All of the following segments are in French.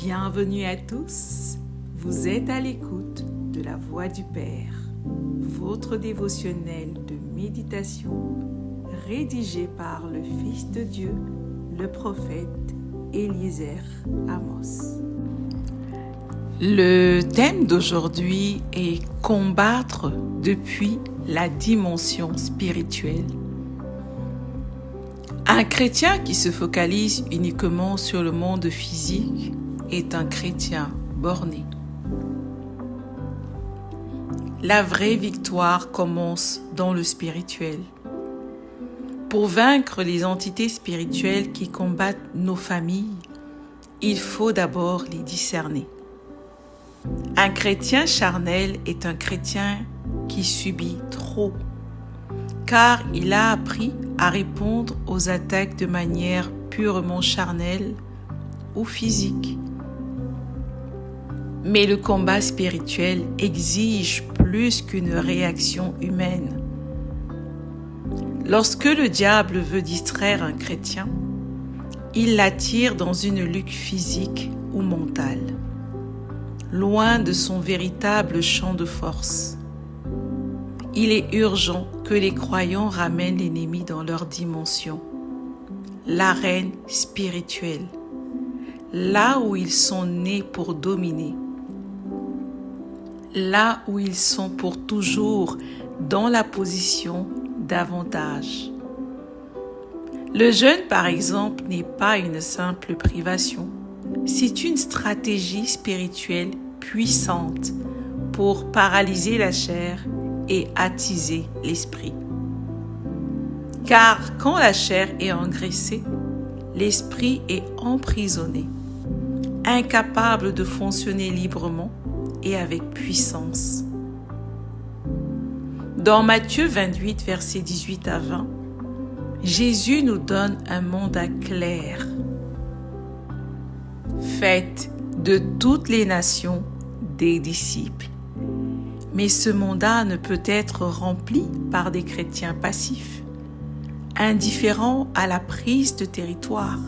Bienvenue à tous, vous êtes à l'écoute de la Voix du Père, votre dévotionnel de méditation rédigé par le Fils de Dieu, le prophète Eliezer Amos. Le thème d'aujourd'hui est combattre depuis la dimension spirituelle. Un chrétien qui se focalise uniquement sur le monde physique est un chrétien borné. La vraie victoire commence dans le spirituel. Pour vaincre les entités spirituelles qui combattent nos familles, il faut d'abord les discerner. Un chrétien charnel est un chrétien qui subit trop, car il a appris à répondre aux attaques de manière purement charnelle ou physique. Mais le combat spirituel exige plus qu'une réaction humaine. Lorsque le diable veut distraire un chrétien, il l'attire dans une lutte physique ou mentale, loin de son véritable champ de force. Il est urgent que les croyants ramènent l'ennemi dans leur dimension, l'arène spirituelle, là où ils sont nés pour dominer, là où ils sont pour toujours dans la position d'avantage. Le jeûne, par exemple, n'est pas une simple privation, c'est une stratégie spirituelle puissante pour paralyser la chair et attiser l'esprit. Car quand la chair est engraissée, l'esprit est emprisonné, incapable de fonctionner librement et avec puissance. Dans Matthieu 28, versets 18 à 20, Jésus nous donne un mandat clair. Faites de toutes les nations des disciples. Mais ce mandat ne peut être rempli par des chrétiens passifs, indifférents à la prise de territoire.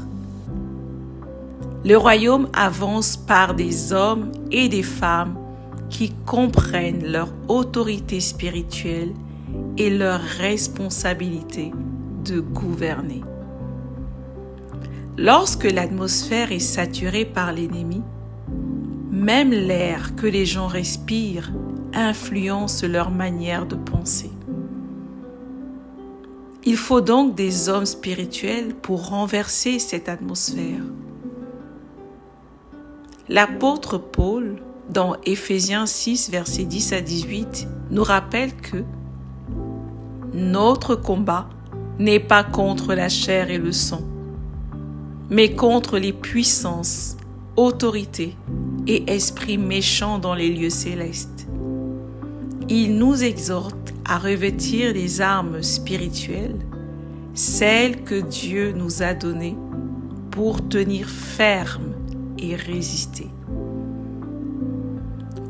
Le royaume avance par des hommes et des femmes qui comprennent leur autorité spirituelle et leur responsabilité de gouverner. Lorsque l'atmosphère est saturée par l'ennemi, même l'air que les gens respirent influence leur manière de penser. Il faut donc des hommes spirituels pour renverser cette atmosphère. L'apôtre Paul, dans Éphésiens 6, versets 10 à 18, nous rappelle que notre combat n'est pas contre la chair et le sang, mais contre les puissances, autorités et esprits méchants dans les lieux célestes. Il nous exhorte à revêtir les armes spirituelles, celles que Dieu nous a données pour tenir ferme et résister.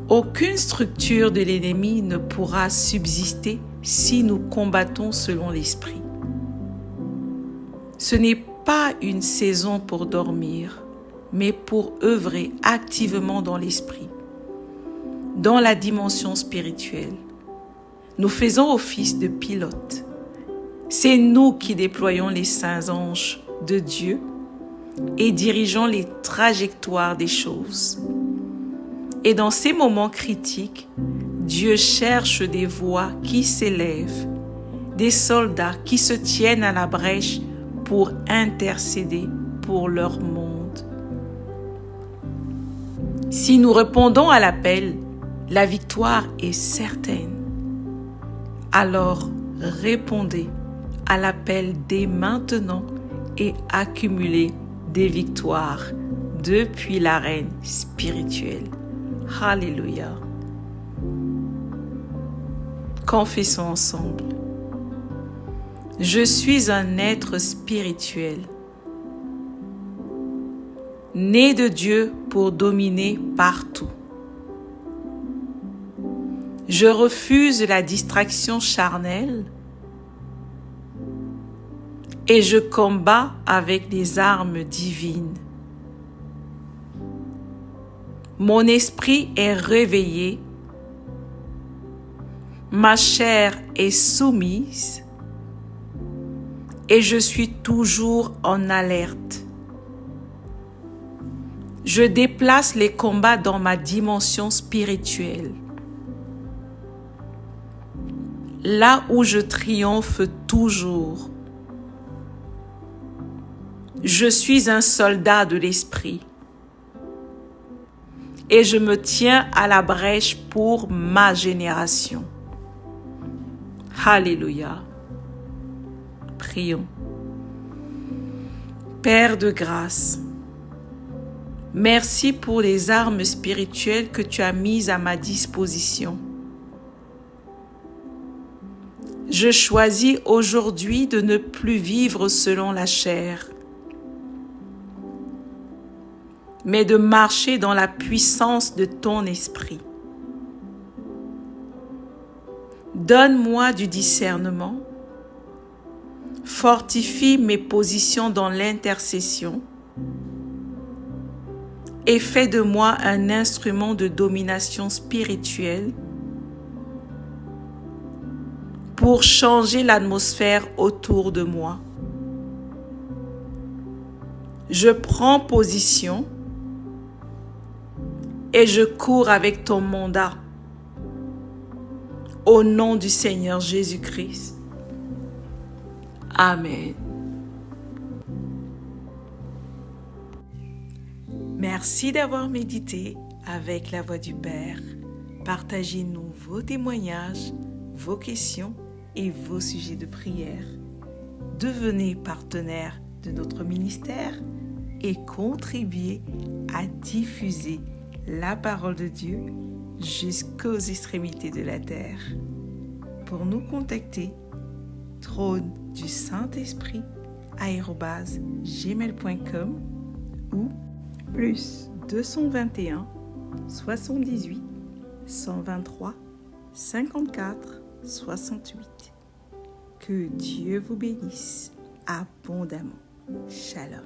Aucune structure de l'ennemi ne pourra subsister si nous combattons selon l'esprit. Ce n'est pas une saison pour dormir, mais pour œuvrer activement dans l'esprit, dans la dimension spirituelle. Nous faisons office de pilote. C'est nous qui déployons les saints anges de Dieu et dirigeons les trajectoires des choses. Et dans ces moments critiques, Dieu cherche des voix qui s'élèvent, des soldats qui se tiennent à la brèche pour intercéder pour leur monde. Si nous répondons à l'appel, la victoire est certaine. Alors répondez à l'appel dès maintenant et accumulez des victoires depuis l'arène spirituelle. Alléluia. Confessons ensemble. Je suis un être spirituel, né de Dieu pour dominer partout. Je refuse la distraction charnelle et je combats avec les armes divines. Mon esprit est réveillé. Ma chair est soumise. Et je suis toujours en alerte. Je déplace les combats dans ma dimension spirituelle. Là où je triomphe toujours. Je suis un soldat de l'esprit. Et je me tiens à la brèche pour ma génération. Alléluia. Prions. Père de grâce, merci pour les armes spirituelles que tu as mises à ma disposition. Je choisis aujourd'hui de ne plus vivre selon la chair, mais de marcher dans la puissance de ton esprit. Donne-moi du discernement, fortifie mes positions dans l'intercession et fais de moi un instrument de domination spirituelle pour changer l'atmosphère autour de moi. Je prends position et je cours avec ton mandat. Au nom du Seigneur Jésus-Christ. Amen. Merci d'avoir médité avec la Voix du Père. Partagez-nous vos témoignages, vos questions et vos sujets de prière. Devenez partenaire de notre ministère et contribuez à diffuser la parole de Dieu jusqu'aux extrémités de la terre. Pour nous contacter, trône du Saint-Esprit @gmail.com ou plus 221 78 123 54 68. Que Dieu vous bénisse abondamment. Shalom.